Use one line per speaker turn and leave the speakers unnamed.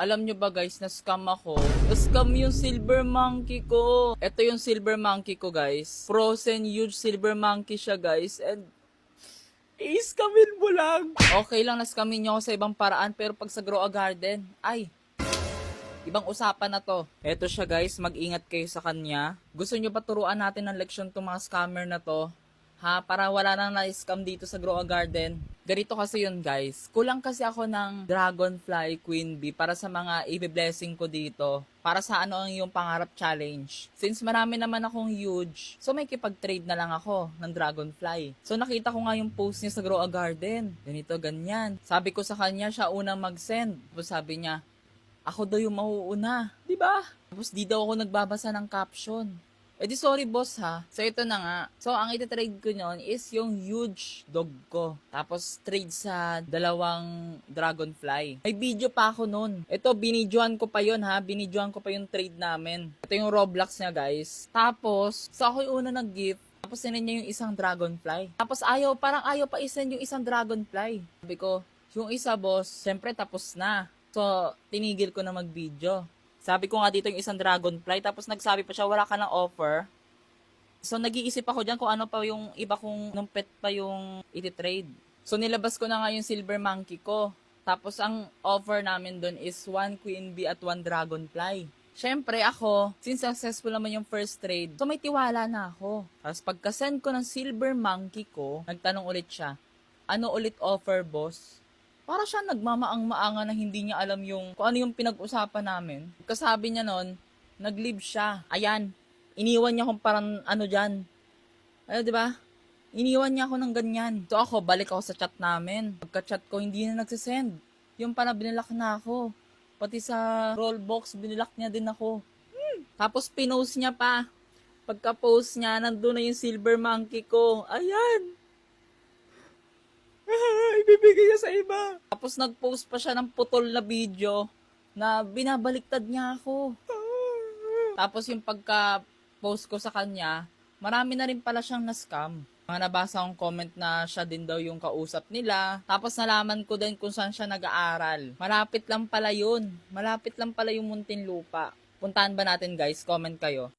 Alam nyo ba guys, na-scam ako. Na-scam yung silver monkey ko. Ito yung silver monkey ko guys. Frozen huge silver monkey siya guys. And i-scamin mo lang. Okay lang na-scamin nyo ako sa ibang paraan. Pero pag sa Grow a Garden, ay, ibang usapan na to. Eto siya guys, mag-ingat kayo sa kanya. Gusto nyo ba turuan natin ng leksyon tong mga scammer na to? Ha, para wala nang na-scam dito sa Grow a Garden. Ganito kasi yun guys. Kulang kasi ako ng Dragonfly Queen Bee para sa mga i-blessing ko dito. Para sa ano ang yung pangarap challenge. Since marami naman akong huge, so may kipag-trade na lang ako ng Dragonfly. So nakita ko nga yung post niya sa Grow a Garden. Ganito, ganyan. Sabi ko sa kanya, siya unang mag-send. Tapos sabi niya, ako daw yung mauuna. Diba? Tapos di daw ako nagbabasa ng caption. Eh di sorry boss ha. So ito na nga. So ang iti-trade ko nyon is yung huge dog ko. Tapos trade sa dalawang dragonfly. May video pa ako nun. Ito binidyoan ko pa yon ha. Binidyoan ko pa yung trade namin. Ito yung Roblox niya guys. Tapos so ako yung una nag-gift. Tapos sinend niya yung isang dragonfly. Tapos parang ayaw pa isend yung isang dragonfly. Sabi ko, yung isa boss, syempre tapos na. So tinigil ko na mag-video. Sabi ko nga dito yung isang dragonfly, tapos nagsabi pa siya, wala ka ng offer. So, nag-iisip ako dyan kung ano pa yung iba kong numpet pa yung iti-trade. So, nilabas ko na nga yung silver monkey ko. Tapos, ang offer namin dun is 1 queen bee at 1 dragonfly. Siyempre, ako, since successful naman yung first trade, so may tiwala na ako. Tapos, pagka-send ko ng silver monkey ko, nagtanong ulit siya, ano ulit offer, boss? Para siya nagmamaang-maanga na hindi niya alam yung kung ano yung pinag-usapan namin. Kasabi niya nun, nag-leave siya. Ayan, iniwan niya akong parang ano dyan. Ano, di ba? Iniwan niya ako ng ganyan. So ako, balik ako sa chat namin. Pagka-chat ko, hindi na nagsisend. Yung pala, binilak na ako. Pati sa rollbox, binilak niya din ako. Tapos pinost niya pa. Pagka-post niya, nandun na yung silver monkey ko. Ayan. Ibibigay niya sa iba. Tapos nag-post pa siya ng putol na video na binabaliktad niya ako. Tapos yung pagka-post ko sa kanya, marami na rin pala siyang na-scam. Mga nabasa akong comment na siya din daw yung kausap nila. Tapos nalaman ko din kung saan siya nag-aaral. Malapit lang pala yun. Malapit lang pala yung Muntinlupa. Puntahan ba natin guys? Comment kayo.